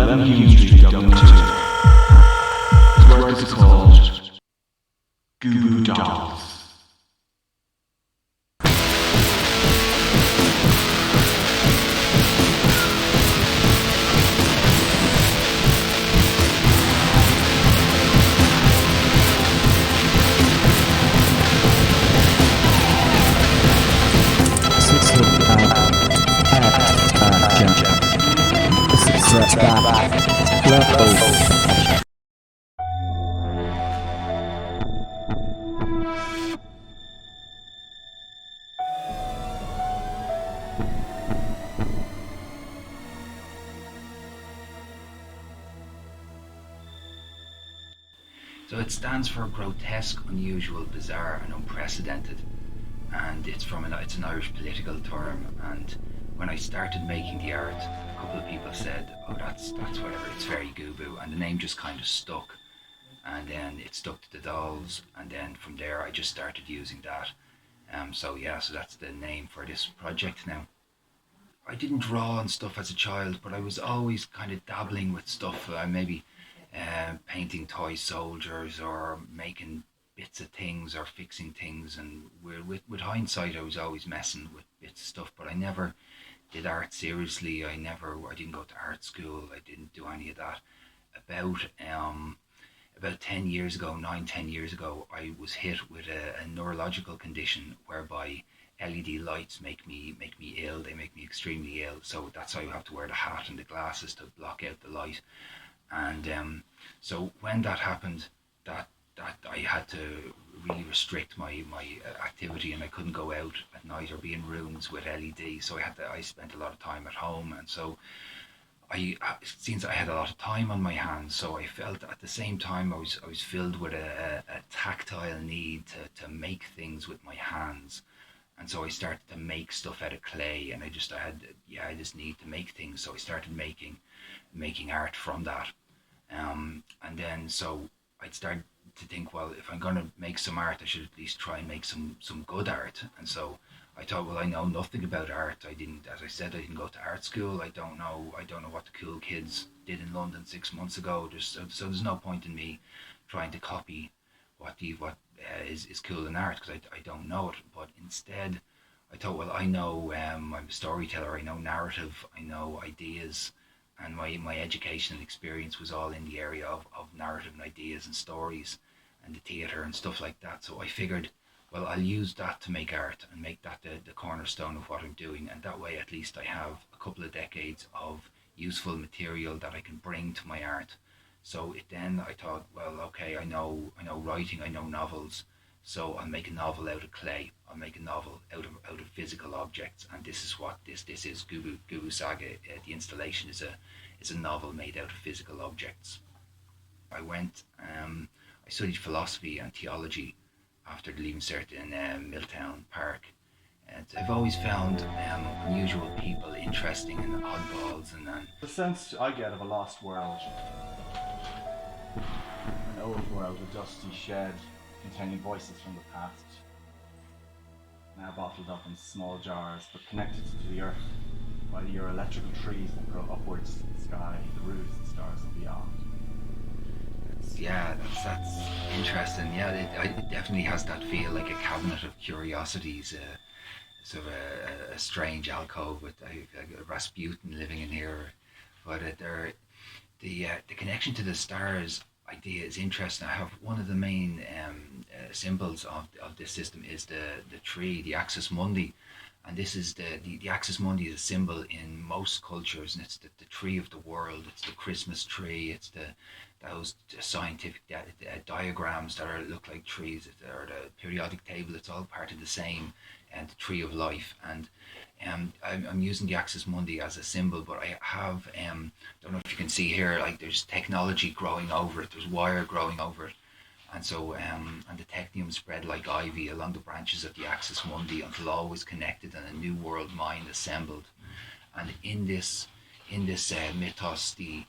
11 Hume Street, Dublin 2. His work is called Gubu Dolls. So it stands for grotesque, unusual, bizarre and unprecedented, and it's an Irish political term. And when I started making the art, a couple of people said, oh, that's whatever, it's very Gubu, and the name just kind of stuck, and then it stuck to the dolls, and then from there I just started using that. So that's the name for this project now. I didn't draw and stuff as a child, but I was always kind of dabbling with stuff, maybe painting toy soldiers or making bits of things or fixing things, and with hindsight I was always messing with bits of stuff, but I never did art seriously. I didn't go to art school, I didn't do any of that. About 10 years ago, 9-10 years ago, I was hit with a neurological condition whereby LED lights make me ill. They make me extremely ill, so that's how you have to wear the hat and the glasses to block out the light. And so when that happened, that I had to really restrict my activity, and I couldn't go out at night or be in rooms with LED. So I spent a lot of time at home, and so since I had a lot of time on my hands, so I felt at the same time I was filled with a tactile need to make things with my hands. And so I started to make stuff out of clay, and I had this need to make things. So I started making art from that. And then so I'd start to think, well, if I'm going to make some art, I should at least try and make some good art. And so I thought, well, I know nothing about art. As I said, I didn't go to art school. I don't know what the cool kids did in London 6 months ago. So there's no point in me trying to copy what is cool in art, because I don't know it. But instead, I thought, well, I know, I'm a storyteller. I know narrative. I know ideas. And my education and experience was all in the area of narrative and ideas and stories and the theatre and stuff like that. So I figured, well, I'll use that to make art and make that the cornerstone of what I'm doing. And that way, at least I have a couple of decades of useful material that I can bring to my art. So then I thought, well, okay, I know writing, I know novels. So I'll make a novel out of clay. I'll make a novel out of physical objects, and this is what this is. Gubu Saga. The installation is a novel made out of physical objects. I studied philosophy and theology after the Leaving Cert in Milltown Park. And I've always found unusual people interesting and oddballs, and The sense I get of a lost world, an old world, a dusty shed containing voices from the past, now bottled up in small jars but connected to the earth by your electrical trees that grow upwards to the sky, the roofs, the stars and beyond. That's interesting. Yeah, it definitely has that feel, like a cabinet of curiosities, sort of a strange alcove with a Rasputin living in here. But the connection to the stars idea is interesting. I have one of the main symbols of this system is the tree, the Axis Mundi, and this is the Axis Mundi is a symbol in most cultures, and it's the tree of the world. It's the Christmas tree. It's those scientific diagrams that look like trees, or the periodic table. It's all part of the same, and the tree of life. And I'm using the Axis Mundi as a symbol, but I have don't know if you can see here, like there's technology growing over it. There's wire growing over it, and so and the technium spread like ivy along the branches of the Axis Mundi until all was connected and a new world mind assembled. And in this mythos, the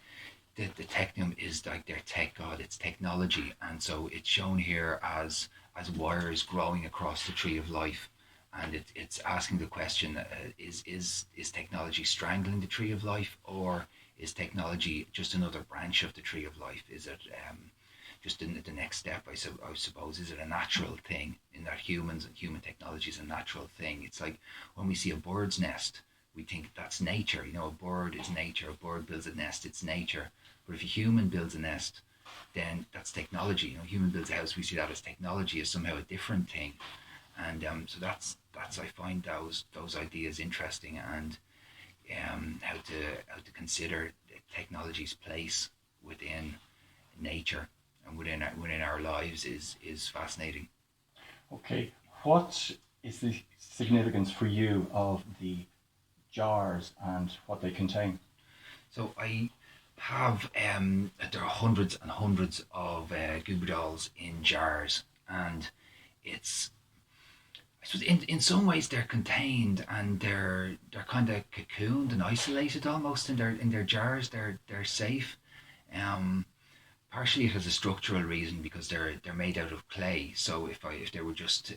technium is like their tech god. It's technology, and so it's shown here as wires growing across the tree of life. And it's asking the question: is technology strangling the tree of life, or Is technology just another branch of the tree of life? Is it just the next step? I suppose, is it a natural thing in that humans and human technology is a natural thing? It's like when we see a bird's nest, we think that's nature. You know, a bird is nature. A bird builds a nest, it's nature. But if a human builds a nest, then that's technology. You know, human builds a house, we see that as technology, as somehow a different thing. And so that's I find those ideas interesting, and how to consider technology's place within nature and within our lives is fascinating. Okay, what is the significance for you of the jars and what they contain? So I have there are hundreds and hundreds of Gubu Dolls in jars, and it's, I suppose, in some ways they're contained and they're kind of cocooned and isolated almost in their jars. They're safe. Um, Partially it has a structural reason because they're made out of clay. So if they were just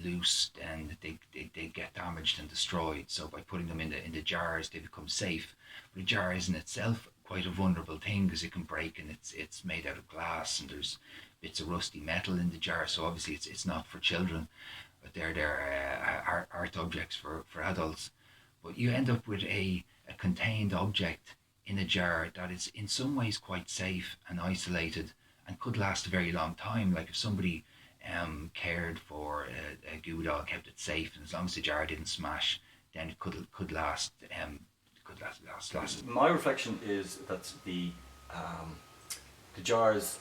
loose, then they get damaged and destroyed. So by putting them in the jars, they become safe. But a jar is in itself quite a vulnerable thing because it can break, and it's made out of glass, and there's bits of rusty metal in the jar. So obviously it's not for children, but they're art objects for adults. But you end up with a contained object in a jar that is in some ways quite safe and isolated and could last a very long time. Like if somebody cared for a Gubu doll, kept it safe, and as long as the jar didn't smash, then it could last. Last. My reflection is that the jars,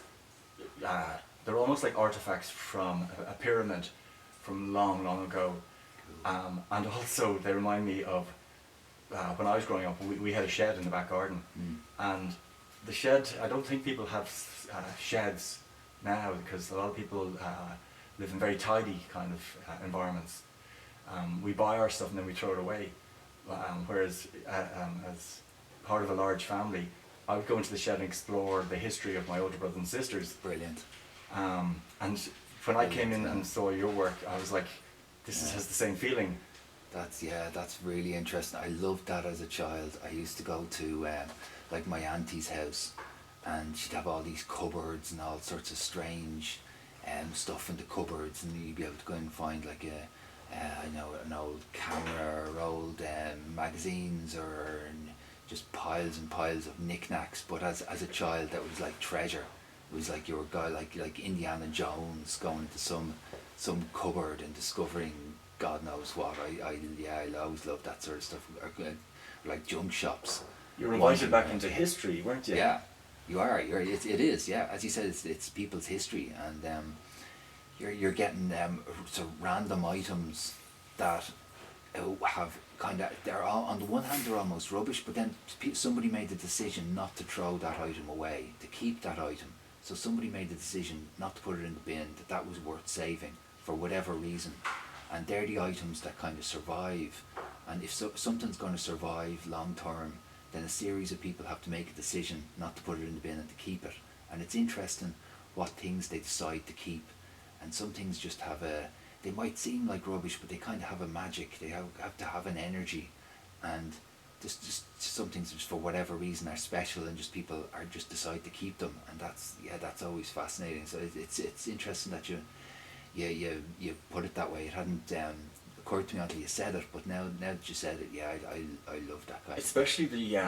they're almost like artifacts from a pyramid from long, long ago, and also they remind me of when I was growing up. We had a shed in the back garden, and the shed, I don't think people have sheds now because a lot of people live in very tidy kind of environments. We buy our stuff and then we throw it away, whereas as part of a large family, I would go into the shed and explore the history of my older brothers and sisters. Brilliant. And when I came in and saw your work, I was like, this has the same feeling. That's really interesting. I loved that as a child. I used to go to like my auntie's house, and she'd have all these cupboards and all sorts of strange stuff in the cupboards, and you'd be able to go and find like an old camera or old magazines or just piles and piles of knickknacks. But as a child, that was like treasure. It was like you were a guy like Indiana Jones going into some cupboard and discovering God knows what. I always loved that sort of stuff. Or like junk shops. You were invited back into history, weren't you? Yeah, you are. It is. Yeah, as you said, it's people's history, and you're getting so random items that have kind of, they're all, on the one hand they're almost rubbish, but then somebody made the decision not to throw that item away, to keep that item. So somebody made the decision not to put it in the bin, that was worth saving for whatever reason. And they're the items that kind of survive. And if something's going to survive long term, then a series of people have to make a decision not to put it in the bin and to keep it. And it's interesting what things they decide to keep. And some things just have they might seem like rubbish, but they kind of have a magic. They have to have an energy. And just some things just for whatever reason are special, and just people are just decide to keep them. And that's always fascinating. So it's interesting that you put it that way. It hadn't occurred to me until you said it, but now that you said it, I love that guy. Especially the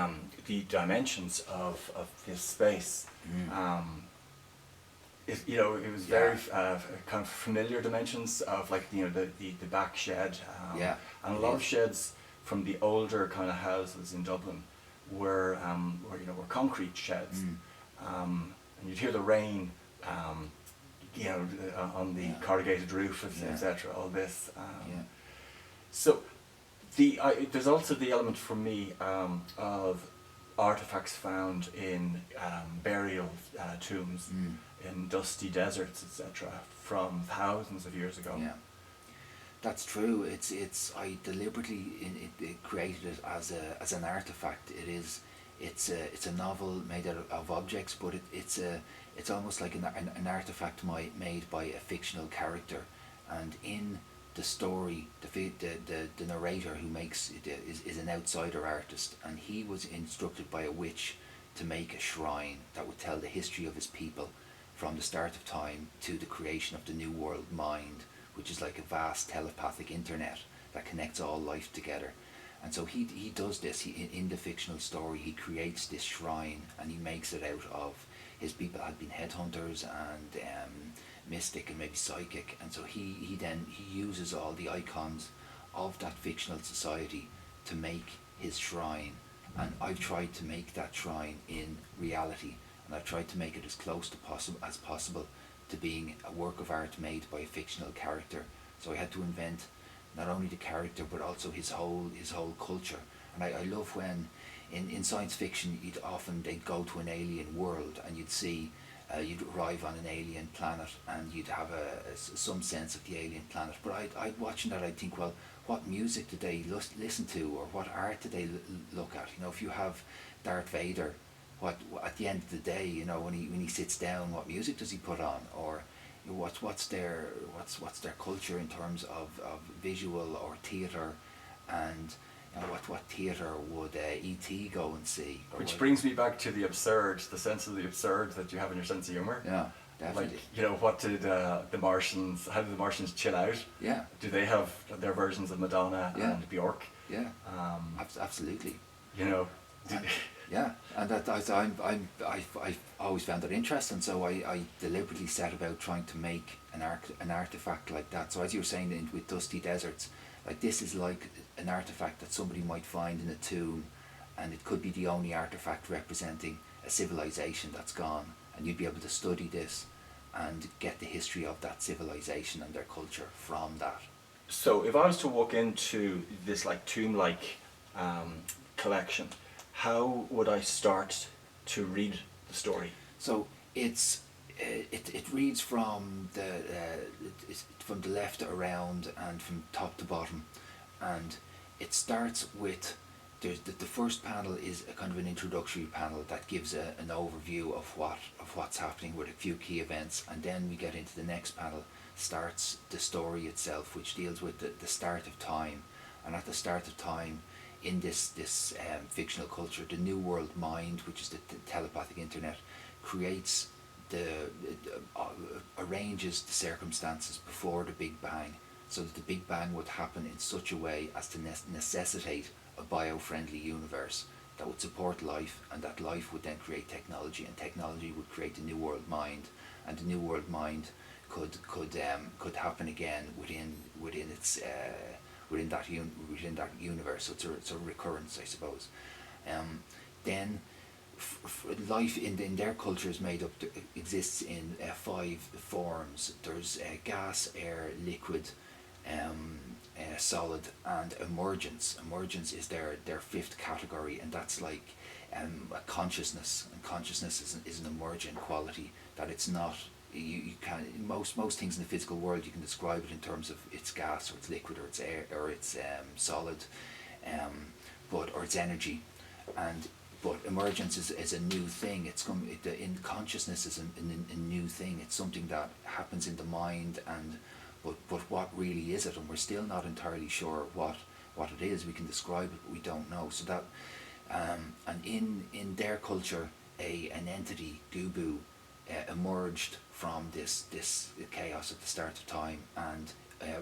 dimensions of this space. It was very kind of familiar dimensions of, like, the back shed. And a lot of sheds from the older kind of houses in Dublin were concrete sheds, and you'd hear the rain. On the corrugated roof, etc. All this. So there's also the element for me of artifacts found in burial tombs in dusty deserts, etc. from thousands of years ago. Yeah, that's true. I deliberately created it as an artifact. It's a novel made out of objects, but it's almost like an artifact made by a fictional character. And in the story, the narrator who makes it is an outsider artist, and he was instructed by a witch to make a shrine that would tell the history of his people from the start of time to the creation of the New World Mind, which is like a vast telepathic internet that connects all life together. And so he does this. In the fictional story, he creates this shrine, and he makes it out of his people had been headhunters and mystic and maybe psychic, and so he uses all the icons of that fictional society to make his shrine. And I've tried to make that shrine in reality, and I've tried to make it as close to as possible to being a work of art made by a fictional character. So I had to invent not only the character but also his whole culture. And I love when in science fiction they'd go to an alien world, and you'd see you'd arrive on an alien planet, and you'd have some sense of the alien planet. But I'd watching that, I'd think, well, what music did they listen to, or what art did they look at? You know, if you have Darth Vader, what at the end of the day, you know, when he sits down, what music does he put on? Or you know, what's their culture in terms of visual or theatre, and you know, what theatre would E.T. go and see? Which brings me back to the sense of the absurd that you have in your sense of humour. Yeah, definitely. Like, you know, what did the Martians, how did the Martians chill out? Yeah. Do they have their versions of Madonna and Bjork? Yeah, absolutely. You know, yeah, and that I've always found that interesting. So I deliberately set about trying to make an artifact like that. So as you were saying with Dusty Deserts, like this is like an artifact that somebody might find in a tomb, and it could be the only artifact representing a civilization that's gone, and you'd be able to study this and get the history of that civilization and their culture from that. So if I was to walk into this like tomb-like collection, how would I start to read the story? So it reads from the left around and from top to bottom, and it starts with the first panel is a kind of an introductory panel that gives an overview of what's happening with a few key events, and then we get into the next panel, starts the story itself, which deals with the start of time. And at the start of time, in this fictional culture, the New World Mind, which is the telepathic internet, creates arranges the circumstances before the Big Bang, so that the Big Bang would happen in such a way as to necessitate a bio-friendly universe that would support life, and that life would then create technology, and technology would create the New World Mind, and the New World Mind could happen again within that universe. So it's a recurrence, I suppose. Then life in their culture is made up, exists in 5 forms. There's gas, air, liquid, solid, and emergence. Emergence is their 5th category, and that's like a consciousness. And consciousness is an emergent quality, that it's not. You can most things in the physical world you can describe it in terms of it's gas, or it's liquid, or it's air, or it's solid, or it's energy, but emergence is a new thing. In consciousness is a new thing. It's something that happens in the mind, but what really is it? And we're still not entirely sure what it is. We can describe it, but we don't know. So that and in their culture, an entity, Gubu, emerged from this chaos at the start of time, and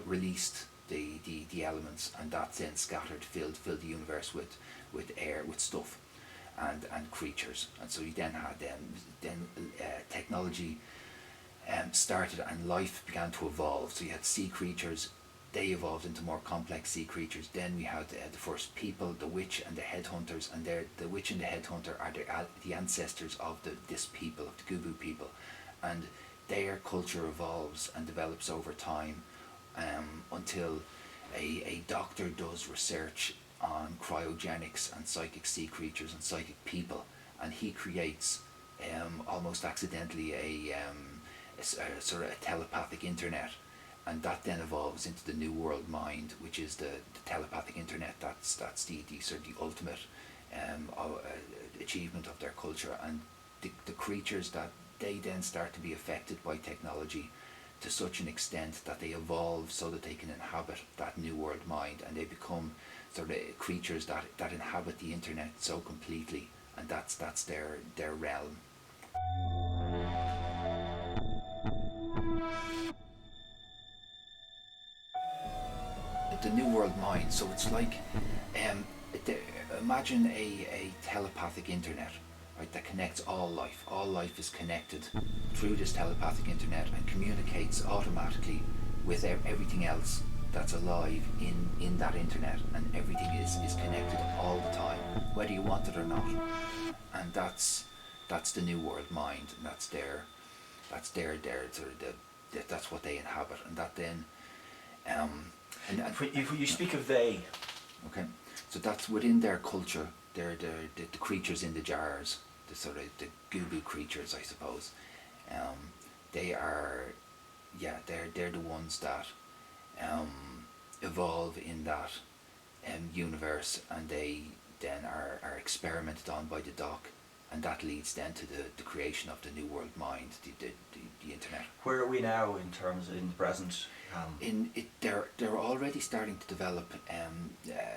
released the elements, and that then filled the universe with air, with stuff, and creatures. And so you then had technology started, and life began to evolve. So you had sea creatures, they evolved into more complex sea creatures. Then we had the first people, the witch and the headhunters, and the witch and the headhunter are the ancestors of this people, of the Gubu people, and their culture evolves and develops over time, until a doctor does research on cryogenics and psychic sea creatures and psychic people, and he creates almost accidentally a sort of a telepathic internet, and that then evolves into the New World Mind, which is the telepathic internet. That's the sort of the ultimate achievement of their culture, and the creatures that they then start to be affected by technology to such an extent that they evolve so that they can inhabit that new world mind, and they become sort of creatures that inhabit the internet so completely, and that's their realm. The new world mind. So it's like, um, the, imagine a telepathic internet, right? That connects all life. All life is connected through this telepathic internet and communicates automatically with everything else that's alive in that internet, and everything is connected all the time, whether you want it or not. And that's the new world mind, and their sort of that's what they inhabit, and that then and If you speak of they, okay, so that's within their culture. They're the creatures in the jars, the sort of the Gubu creatures, I suppose. They are, yeah, they're the ones that evolve in that universe, and they then are experimented on by the doc, and that leads then to the creation of the new world mind, the internet. where are we now in terms in the present? They're already starting to develop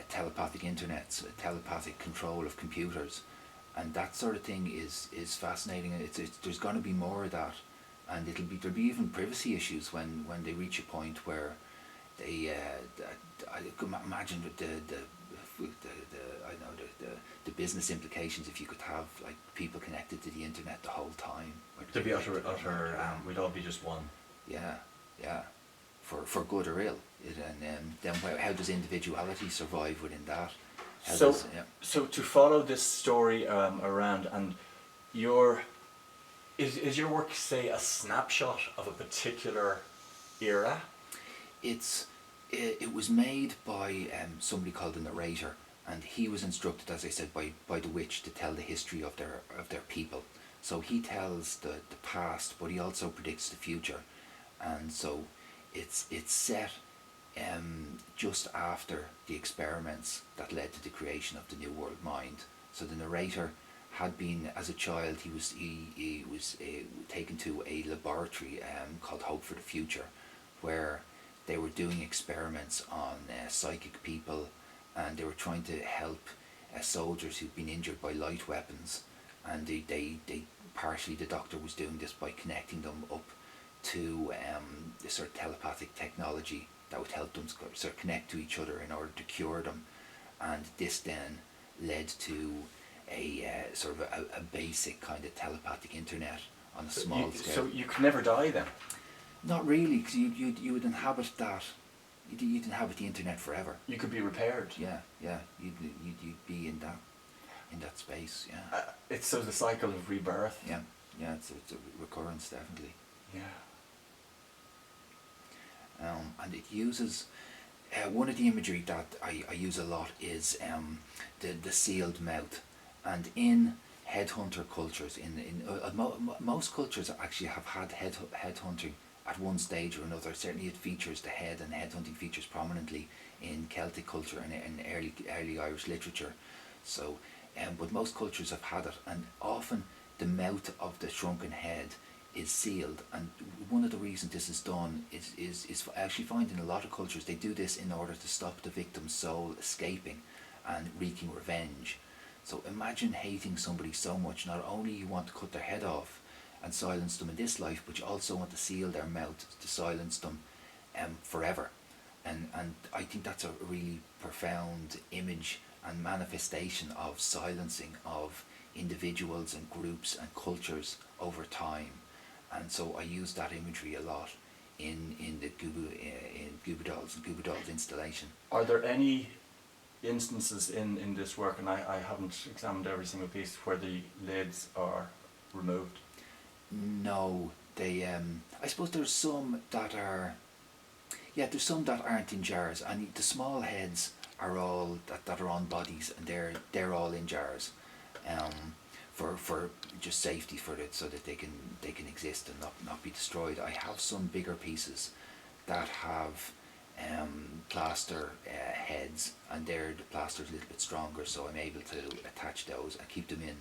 telepathic internets, telepathic control of computers, and that sort of thing is fascinating. There's going to be more of that, and there'll be even privacy issues when they reach a point where they I could imagine the business implications if you could have like people connected to the internet the whole time. To be utter, we'd all be just one. Yeah, yeah, for good or ill. Then how does individuality survive within that? So to follow this story around, and is your work, say, a snapshot of a particular era? It was made by somebody called the narrator, and he was instructed, as I said, by the witch to tell the history of their people. So he tells the past, but he also predicts the future, and so it's set just after the experiments that led to the creation of the New World Mind. So the narrator had been, as a child, he was taken to a laboratory called Hope for the Future, where they were doing experiments on psychic people, and they were trying to help soldiers who'd been injured by light weapons, and they partially the doctor was doing this by connecting them up to this sort of telepathic technology that would help them sort of connect to each other in order to cure them, and this then led to a sort of a basic kind of telepathic internet on a small scale. So you could never die then? Not really, because you would inhabit that. You'd inhabit the internet forever. You could be repaired. Yeah. You'd be in that space. Yeah. It's so the cycle of rebirth. Yeah. It's a recurrence, definitely. Yeah. And it uses one of the imagery that I use a lot is the sealed mouth, and in headhunter cultures, most cultures actually have had headhunting at one stage or another. Certainly it features the head, and headhunting features prominently in Celtic culture and in early Irish literature. So, but most cultures have had it, and often the mouth of the shrunken head is sealed. And one of the reasons this is done is I actually find in a lot of cultures they do this in order to stop the victim's soul escaping and wreaking revenge. So imagine hating somebody so much, not only you want to cut their head off and silence them in this life, but you also want to seal their mouth to silence them forever. And I think that's a really profound image and manifestation of silencing of individuals and groups and cultures over time. And so I use that imagery a lot in the Gubu Dolls and Gubu Dolls installation. Are there any instances in this work, and I haven't examined every single piece, where the lids are removed? No, they. I suppose there's some that are. Yeah, there's some that aren't in jars, and the small heads are all that are on bodies, and they're all in jars, for just safety for it, so that they can exist and not be destroyed. I have some bigger pieces that have plaster heads, and the plaster's a little bit stronger, so I'm able to attach those and keep them in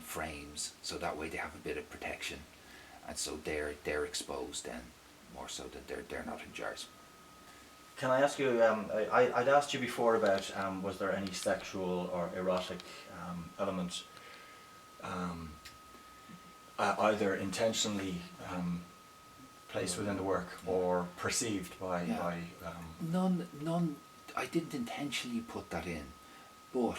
frames, so that way they have a bit of protection. and so they're exposed then more so that they're not in jars. Can I ask you? I'd asked you before about was there any sexual or erotic element, either intentionally placed within the work or perceived by Yeah. by. None. I didn't intentionally put that in, but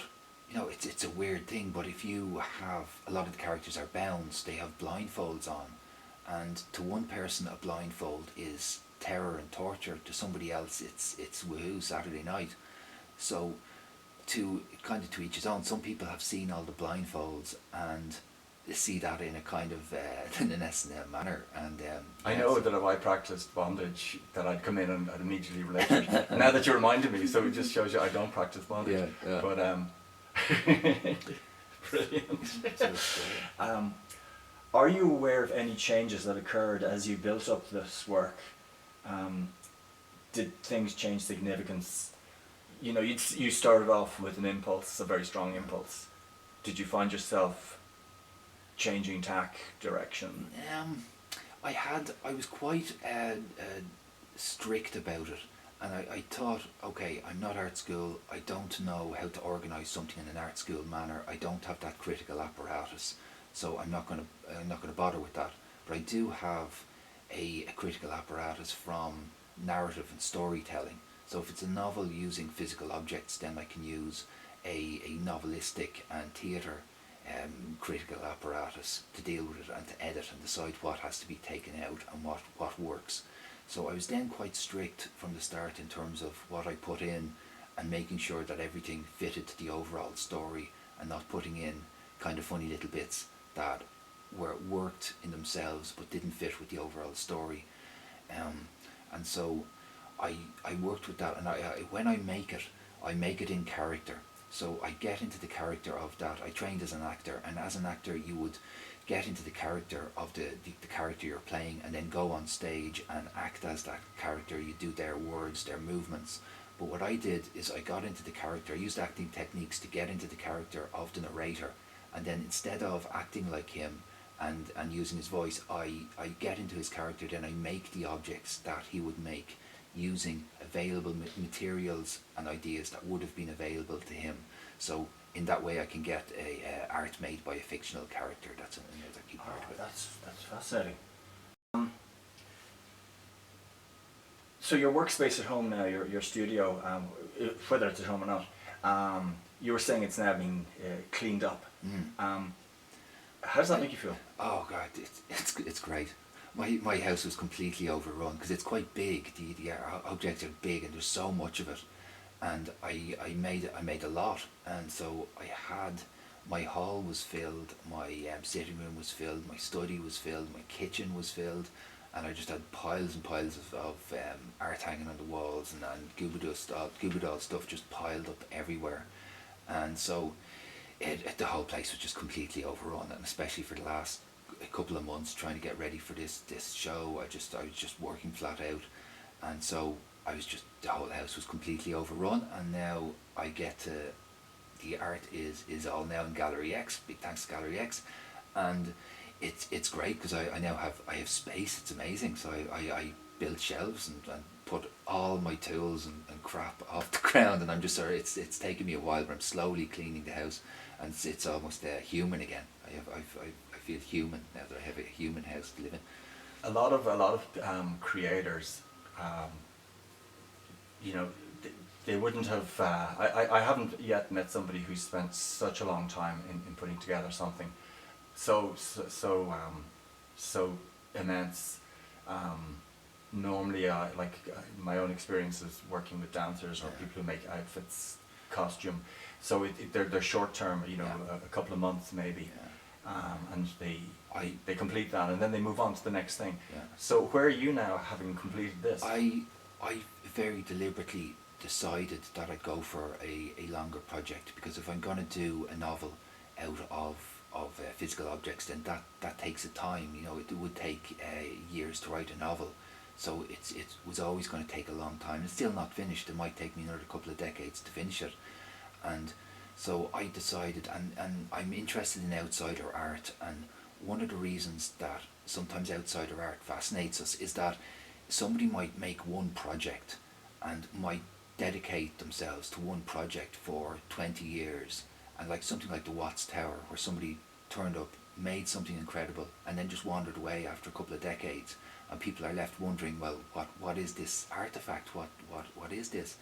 it's a weird thing. But if you have a lot of the characters are bounds, they have blindfolds on, and to one person a blindfold is terror and torture. To somebody else, it's woohoo Saturday night. So, to kind of to each his own. Some people have seen all the blindfolds and they see that in a kind of in an S&M manner. And I know that if I practiced bondage, that I'd come in and I'd immediately relate to it. And now that you reminded me, so it just shows you I don't practice bondage. Yeah. But brilliant. Are you aware of any changes that occurred as you built up this work? Did things change significance? You started off with an impulse, a very strong impulse. Did you find yourself changing tack, direction? I was quite strict about it, and I thought, okay, I'm not art school. I don't know how to organise something in an art school manner. I don't have that critical apparatus, so I'm not going to bother with that. But I do have a critical apparatus from narrative and storytelling. So if it's a novel using physical objects, then I can use a novelistic and theatre critical apparatus to deal with it and to edit and decide what has to be taken out and what works. So I was then quite strict from the start in terms of what I put in and making sure that everything fitted to the overall story and not putting in kind of funny little bits that worked in themselves but didn't fit with the overall story. And so I worked with that, and when I make it in character. So I get into the character of that. I trained as an actor, and as an actor you would get into the character of the character you're playing and then go on stage and act as that character. You do their words, their movements. But what I did is I got into the character, I used acting techniques to get into the character of the narrator, and then instead of acting like him and using his voice, I get into his character, then I make the objects that he would make using available materials and ideas that would have been available to him. So in that way I can get a art made by a fictional character. That's another key part of it. That's fascinating. So your workspace at home now, your studio, whether it's at home or not, you were saying it's now been cleaned up. How does that make you feel? Oh God, it's great. My house was completely overrun because it's quite big. The objects are big and there's so much of it, and I made a lot, and so I had, my hall was filled, my sitting room was filled, my study was filled, my kitchen was filled, and I just had piles and piles of art hanging on the walls and Gubu Dolls stuff just piled up everywhere, and so the whole place was just completely overrun, and especially for the last a couple of months trying to get ready for this show. I was just working flat out, and so the whole house was completely overrun, and now I get to, the art is all now in Gallery X, big thanks to Gallery X, and it's great because I now have space. It's amazing. So I built shelves and put all my tools and crap off the ground, and I'm just sorry, it's taken me a while, but I'm slowly cleaning the house, and it's almost human again. I feel human now that I have a human house to live in. A lot of creators, they wouldn't have. I haven't yet met somebody who spent such a long time in putting together something so immense. Normally, my own experiences working with dancers or people who make outfits, costume. So they're short term, a couple of months maybe. And they complete that and then they move on to the next thing. So where are you now, having completed this? I very deliberately decided that I'd go for a longer project, because if I'm going to do a novel out of physical objects, then that takes a time. It would take years to write a novel, so it was always going to take a long time. It's still not finished. It might take me another couple of decades to finish it, and so I decided, and I'm interested in outsider art, and one of the reasons that sometimes outsider art fascinates us is that somebody might make one project and might dedicate themselves to one project for 20 years, and like something like the Watts Tower, where somebody turned up, made something incredible, and then just wandered away after a couple of decades, and people are left wondering, well, what is this artifact? What is this?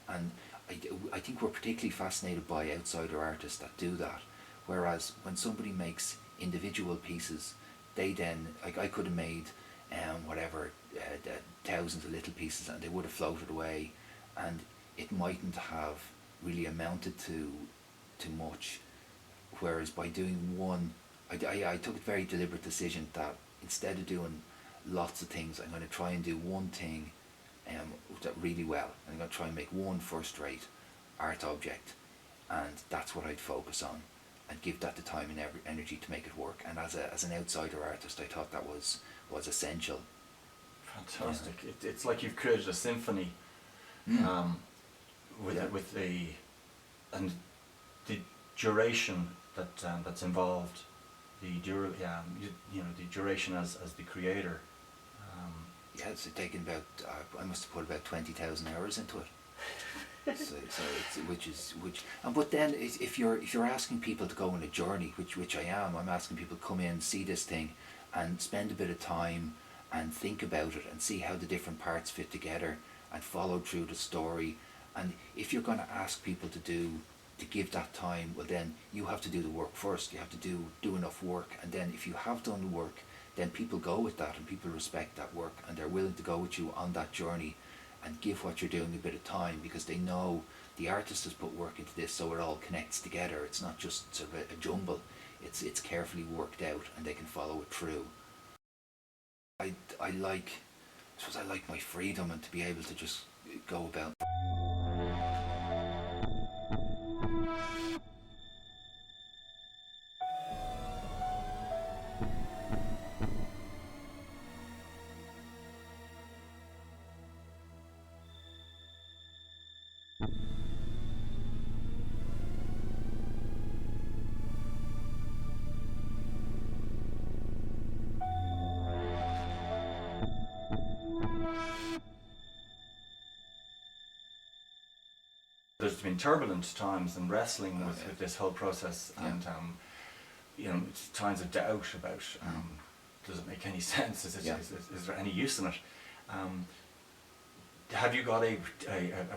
And I think we're particularly fascinated by outsider artists that do that. Whereas when somebody makes individual pieces, they then, like I could have made thousands of little pieces, and they would have floated away, and it mightn't have really amounted to much. Whereas by doing one, I took a very deliberate decision that instead of doing lots of things, I'm going to try and do one thing that really well. I'm going to try and make one first-rate art object, and that's what I'd focus on, and give that the time and energy to make it work. And as an outsider artist, I thought that was essential. Fantastic! Yeah. It's like you've created a symphony, with the duration that's involved, the duration as the creator. Yeah, it's taken about I must have put about 20,000 hours into it. But then if you're asking people to go on a journey, which I am, I'm asking people to come in, see this thing, and spend a bit of time and think about it and see how the different parts fit together and follow through the story. And if you're going to ask people to give that time, well then you have to do the work first. You have to do enough work, and then if you have done the work, then people go with that, and people respect that work, and they're willing to go with you on that journey and give what you're doing a bit of time, because they know the artist has put work into this, so it all connects together. It's not just sort of a jumble. It's carefully worked out, and they can follow it through. I like my freedom, and to be able to just go about. There's been turbulent times and wrestling with this whole process, and times of doubt about does it make any sense? Is there any use in it? Have you got a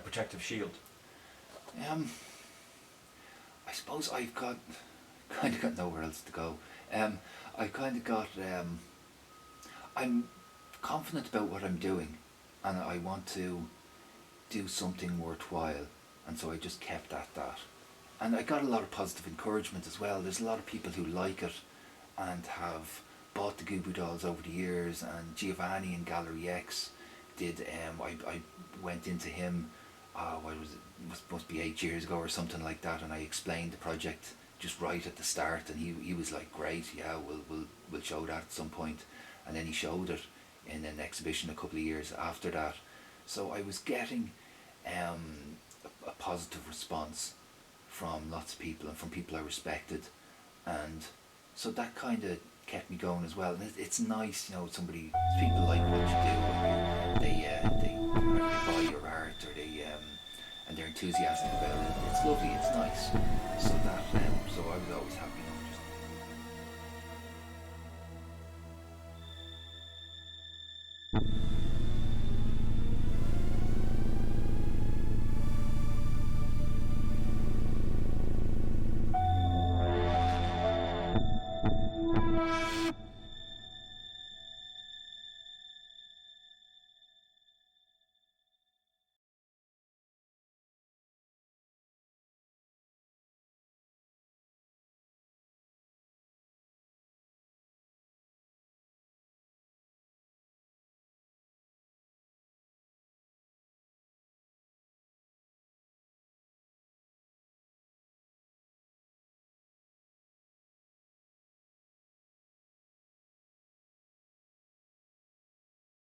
protective shield? I suppose I've got nowhere else to go. I kind of got. I'm confident about what I'm doing, and I want to do something worthwhile. And so I just kept at that. And I got a lot of positive encouragement as well. There's a lot of people who like it and have bought the Gubu Dolls over the years, and Giovanni in Gallery X did, I went into him, what was it, must be 8 years ago or something like that, and I explained the project just right at the start, and he was like, great, yeah, we'll show that at some point. And then he showed it in an exhibition a couple of years after that. So I was getting a positive response from lots of people and from people I respected, and so that kind of kept me going as well. And it's nice, people like what you do, they buy your art, or and they're enthusiastic about it. It's lovely, it's nice. So I was always happy enough.